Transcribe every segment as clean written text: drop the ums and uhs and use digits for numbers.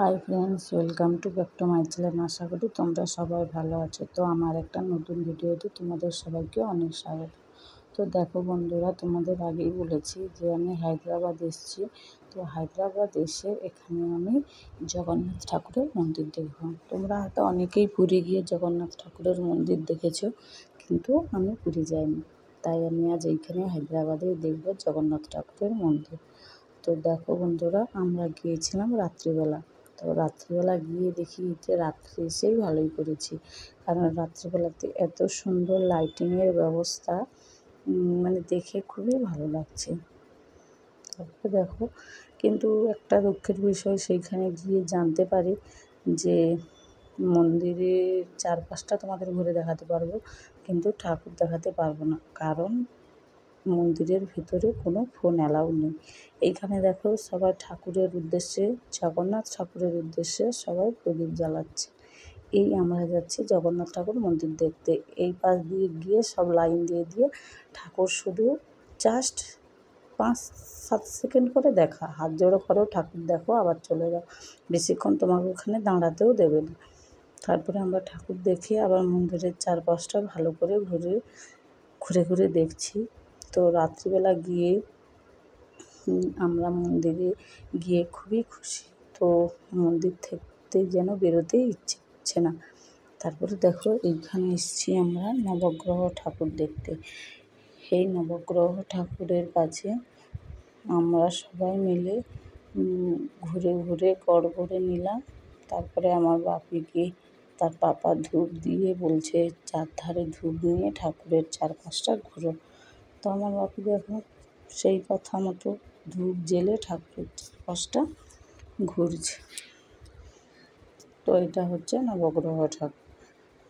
High friends, welcome to back to my channel. আশা করি তোমরা সবাই ভালো আছো। তো আমার একটা নতুন ভিডিওতে তোমাদের সবাইকে অনেক স্বাগত। তো দেখো বন্ধুরা, তোমাদের আগেই বলেছি যে আমি হায়দ্রাবাদ এসেছি। তো হায়দ্রাবাদ এসে এখানে আমি জগন্নাথ ঠাকুরের মন্দির দেখব। তোমরা হয়তো অনেকেই পুরী গিয়ে জগন্নাথ ঠাকুরের মন্দির দেখেছো, কিন্তু আমি পুরী যাইনি। তাই আমি আজ এইখানে হায়দ্রাবাদে দেখব জগন্নাথ ঠাকুরের মন্দির। তো দেখো বন্ধুরা, আমরা গিয়েছিলাম রাত্রিবেলা। তো রাত্রিবেলা গিয়ে দেখি যে রাত্রে এসেই ভালোই করেছি, কারণ রাত্রিবেলাতে এত সুন্দর লাইটিংয়ের ব্যবস্থা, মানে দেখে খুবই ভালো লাগছে। তারপরে দেখো, কিন্তু একটা দুঃখের বিষয়, সেইখানে গিয়ে জানতে পারি যে মন্দিরের চারপাশটা তোমাদের ঘুরে দেখাতে পারবো, কিন্তু ঠাকুর দেখাতে পারবো না, কারণ মন্দিরের ভিতরে কোনো ফোন অ্যালাউ নেই। এইখানে দেখো সবাই ঠাকুরের উদ্দেশ্যে, জগন্নাথ ঠাকুরের উদ্দেশ্যে সবাই প্রদীপ জ্বালাচ্ছে। এই আমরা যাচ্ছি জগন্নাথ ঠাকুর মন্দির দেখতে। এই পাশ দিয়ে গিয়ে সব লাইন দিয়ে দিয়ে ঠাকুর শুধু জাস্ট 5-7 সেকেন্ড করে দেখা, হাত জোড়ো করো, ঠাকুর দেখো, আবার চলে যাও। বেশিক্ষণ তোমাকে ওখানে দাঁড়াতেও দেবে না। তারপরে আমরা ঠাকুর দেখে আবার মন্দিরের চারপাশটা ভালো করে ঘুরে ঘুরে দেখছি। তো রাত্রিবেলা গিয়ে আমরা মন্দিরে গিয়ে খুবই খুশি। তো মন্দির থেকে যেন বেরোতেই ইচ্ছে করছে না। তারপরে দেখো, এইখানে এসেছি আমরা নবগ্রহ ঠাকুর দেখতে। এই নবগ্রহ ঠাকুরের কাছে আমরা সবাই মিলে ঘুরে ঘুরে গড় করে নিলাম। তারপরে আমার বাপিকে তার পাপা ধূপ দিয়ে বলছে, চারধারে ধূপ নিয়ে ঠাকুরের চারপাশটা ঘুরো। তো আমার বাপি দেখো সেই কথা মতো ধূপ জ্বেলে ঠাকুরের চারপাশটা ঘুরছে। তো এটা হচ্ছে নবগ্রহ ঠাকুর,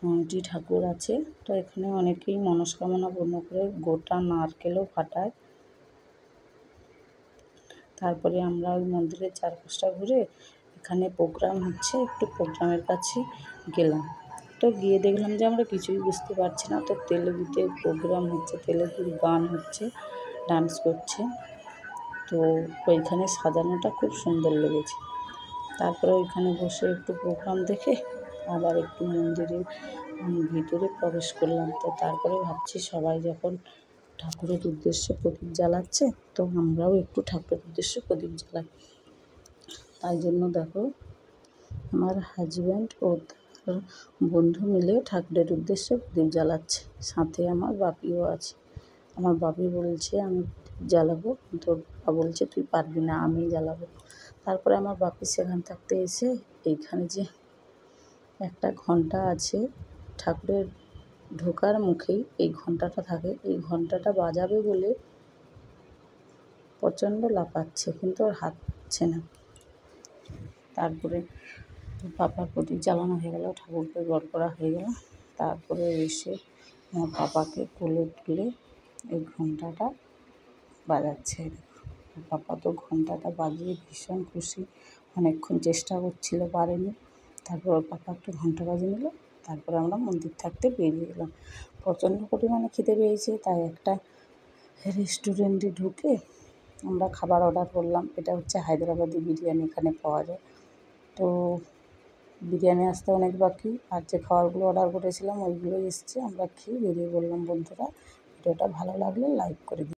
9টি ঠাকুর আছে। তো এখানে অনেকেই মনস্কামনা পূর্ণ করে গোটা নারকেলও ফাটায়। তারপরে আমরা ওই মন্দিরের চারপাশটা ঘুরে, এখানে প্রোগ্রাম হচ্ছে, একটু প্রোগ্রামের কাছে গেলাম। তো গিয়ে দেখলাম যে আমরা কিছুই বুঝতে পারছি না। তো তেলেগুতে প্রোগ্রাম হচ্ছে, তেলেগুর গান হচ্ছে, ডান্স করছে। তো ওইখানে সাজানোটা খুব সুন্দর লেগেছে। তারপরে ওইখানে বসে একটু প্রোগ্রাম দেখে আবার একটু মন্দিরের ভিতরে প্রবেশ করলাম। তো তারপরে ভাবছি, সবাই যখন ঠাকুরের উদ্দেশ্যে প্রদীপ জ্বালাচ্ছে, তো আমরাও একটু ঠাকুরের উদ্দেশ্যে প্রদীপ জ্বালাই। তাই জন্য দেখো, আমার হাজব্যান্ড ও তার বন্ধু মিলে ঠাকুরের উদ্দেশ্যে প্রদীপ জ্বালাচ্ছে, সাথে আমার বাপিও আছে। আমার বাপি বলছে আমি জ্বালাবো, তোর বাবা বলছে তুই পারবি না, আমি জ্বালাবো। তারপরে আমার বাপি সেখান থাকতে এসে এইখানে যে একটা ঘন্টা আছে, ঠাকুরের ঢোকার মুখেই এই ঘন্টাটা থাকে, এই ঘন্টাটা বাজাবে বলে প্রচণ্ড লাফাচ্ছে, কিন্তু ওর হাত পাচ্ছে না। তারপরে পাপার প্রদীপ জ্বালানো হয়ে গেল, ঠাকুরকে গড় করা হয়ে গেল। তারপরে এসে আমার পাপাকে কোলে তুলে এই ঘন্টাটা বাজাচ্ছে। পাপা তো ঘন্টাটা বাজিয়ে ভীষণ খুশি, অনেকক্ষণ চেষ্টা করছিল, পারেনি। তারপর পাপা একটু ঘন্টা বাজিয়ে নিল। তারপরে আমরা মন্দির থাকতে বেরিয়ে গেলাম। প্রচণ্ড পরিমাণে খিদে পেয়েছে, তাই একটা রেস্টুরেন্টে ঢুকে আমরা খাবার অর্ডার করলাম। এটা হচ্ছে হায়দ্রাবাদি বিরিয়ানি, এখানে পাওয়া যায়। তো বিরিয়ানি আসতে অনেক বাকি, আর যে খাবারগুলো অর্ডার করেছিলাম ওইগুলোই এসছে। আমরা খেয়ে বেরিয়ে পড়লাম। বন্ধুরা, ভিডিওটা ভালো লাগলে লাইক করে দিন।